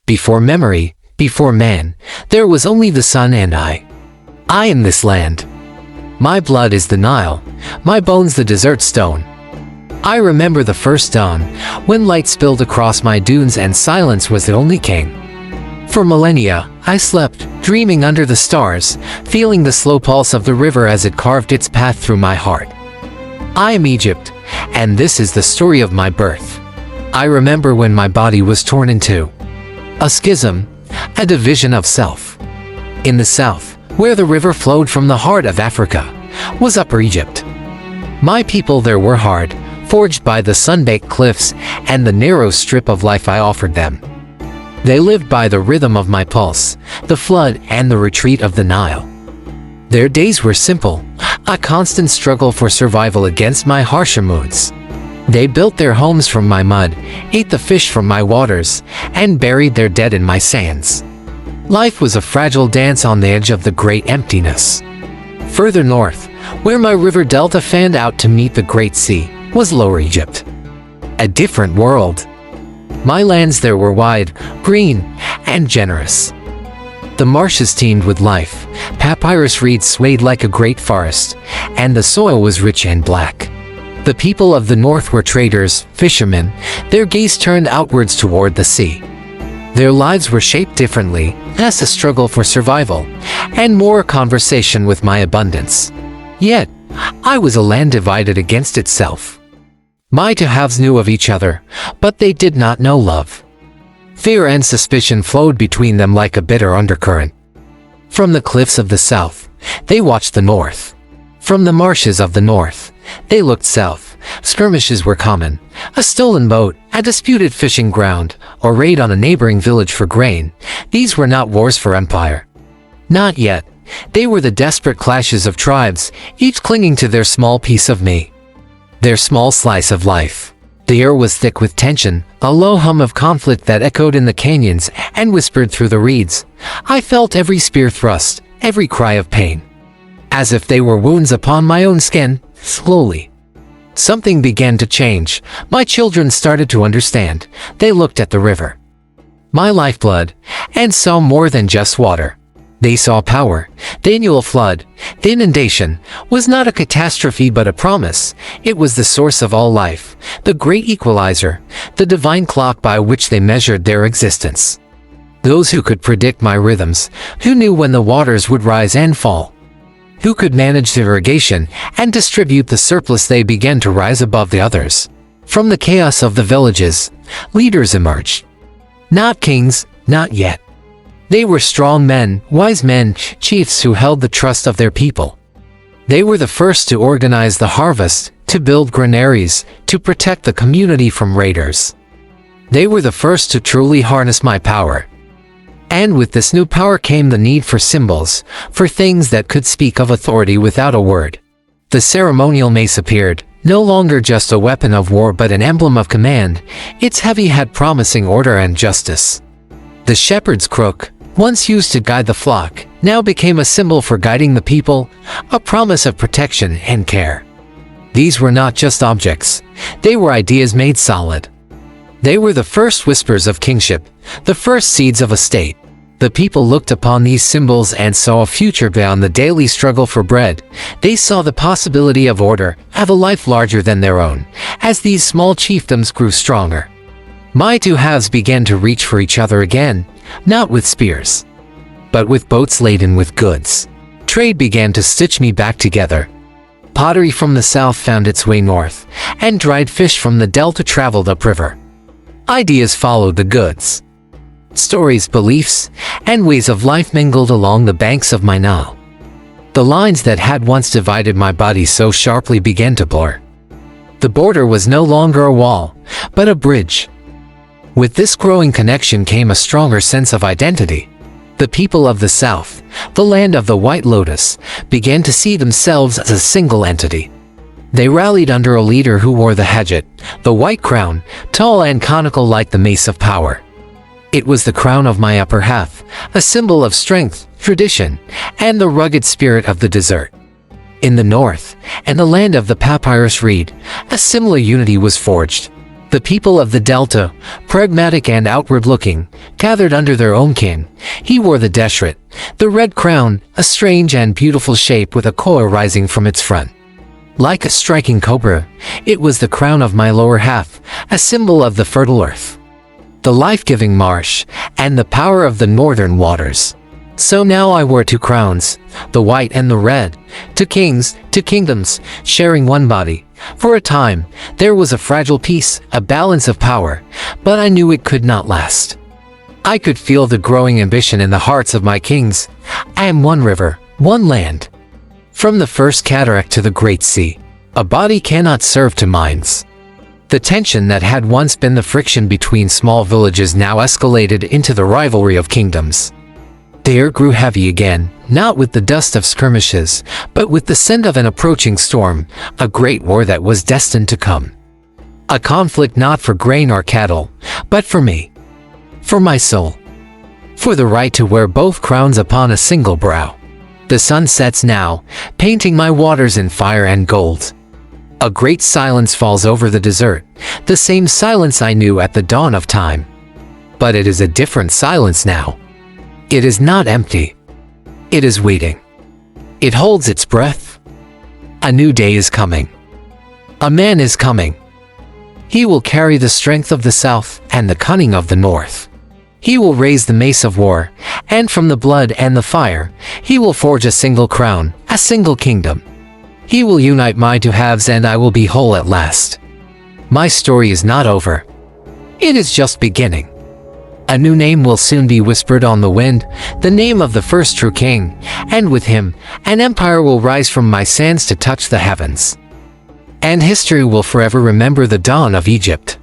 Before memory, before man, there was only the sun and I. I am this land. My blood is the Nile, my bones the desert stone. I remember the first dawn, when light spilled across my dunes and silence was the only king. For millennia, I slept, dreaming under the stars, feeling the slow pulse of the river as it carved its path through my heart. I am Egypt, and this is the story of my birth. I remember when my body was torn in two. A schism, a division of self. In the south, where the river flowed from the heart of Africa, was Upper Egypt. My people there were hard, forged by the sun-baked cliffs and the narrow strip of life I offered them. They lived by the rhythm of my pulse, the flood and the retreat of the Nile. Their days were simple, a constant struggle for survival against my harsher moods. They built their homes from my mud, ate the fish from my waters, and buried their dead in my sands. Life was a fragile dance on the edge of the great emptiness. Further north, where my river delta fanned out to meet the Great Sea, was Lower Egypt. A different world. My lands there were wide, green, and generous. The marshes teemed with life, papyrus reeds swayed like a great forest, and the soil was rich and black. The people of the north were traders, fishermen, their gaze turned outwards toward the sea. Their lives were shaped differently, less a struggle for survival, and more a conversation with my abundance. Yet, I was a land divided against itself. My two-halves knew of each other, but they did not know love. Fear and suspicion flowed between them like a bitter undercurrent. From the cliffs of the south, they watched the north. From the marshes of the north, they looked south. Skirmishes were common. A stolen boat, a disputed fishing ground, or raid on a neighboring village for grain. These were not wars for empire. Not yet. They were the desperate clashes of tribes, each clinging to their small piece of me. Their small slice of life. The air was thick with tension, a low hum of conflict that echoed in the canyons and whispered through the reeds. I felt every spear thrust, every cry of pain. As if they were wounds upon my own skin, slowly. Something began to change. My children started to understand. They looked at the river, my lifeblood, and saw more than just water. They saw power. The annual flood, the inundation, was not a catastrophe but a promise. It was the source of all life, the great equalizer, the divine clock by which they measured their existence. Those who could predict my rhythms, who knew when the waters would rise and fall, who could manage the irrigation and distribute the surplus, they began to rise above the others. From the chaos of the villages, leaders emerged. Not kings, not yet. They were strong men, wise men, chiefs who held the trust of their people. They were the first to organize the harvest, to build granaries, to protect the community from raiders. They were the first to truly harness my power. And with this new power came the need for symbols, for things that could speak of authority without a word. The ceremonial mace appeared, no longer just a weapon of war but an emblem of command, its heavy head promising order and justice. The shepherd's crook, once used to guide the flock, now became a symbol for guiding the people, a promise of protection and care. These were not just objects, they were ideas made solid. They were the first whispers of kingship, the first seeds of a state. The people looked upon these symbols and saw a future beyond the daily struggle for bread. They saw the possibility of order, of a life larger than their own, as these small chiefdoms grew stronger. My two halves began to reach for each other again, not with spears, but with boats laden with goods. Trade began to stitch me back together. Pottery from the south found its way north, and dried fish from the delta traveled upriver. Ideas followed the goods. Stories, beliefs, and ways of life mingled along the banks of my Nile. The lines that had once divided my body so sharply began to blur. The border was no longer a wall, but a bridge. With this growing connection came a stronger sense of identity. The people of the South, the land of the White Lotus, began to see themselves as a single entity. They rallied under a leader who wore the hejjet, the white crown, tall and conical like the mace of power. It was the crown of my upper half, a symbol of strength, tradition, and the rugged spirit of the desert. In the north, and the land of the papyrus reed, a similar unity was forged. The people of the Delta, pragmatic and outward-looking, gathered under their own king. He wore the deshret, the red crown, a strange and beautiful shape with a koa rising from its front. Like a striking cobra, it was the crown of my lower half, a symbol of the fertile earth, the life-giving marsh, and the power of the northern waters. So now I wore two crowns, the white and the red, to kings, to kingdoms, sharing one body. For a time, there was a fragile peace, a balance of power, but I knew it could not last. I could feel the growing ambition in the hearts of my kings. I am one river, one land. From the first cataract to the great sea, a body cannot serve two minds. The tension that had once been the friction between small villages now escalated into the rivalry of kingdoms. The air grew heavy again, not with the dust of skirmishes, but with the scent of an approaching storm, a great war that was destined to come. A conflict not for grain or cattle, but for me. For my soul. For the right to wear both crowns upon a single brow. The sun sets now, painting my waters in fire and gold. A great silence falls over the desert, the same silence I knew at the dawn of time. But it is a different silence now. It is not empty. It is waiting. It holds its breath. A new day is coming. A man is coming. He will carry the strength of the south and the cunning of the north. He will raise the mace of war, and from the blood and the fire, he will forge a single crown, a single kingdom. He will unite my two halves and I will be whole at last. My story is not over. It is just beginning. A new name will soon be whispered on the wind, the name of the first true king, and with him, an empire will rise from my sands to touch the heavens. And history will forever remember the dawn of Egypt.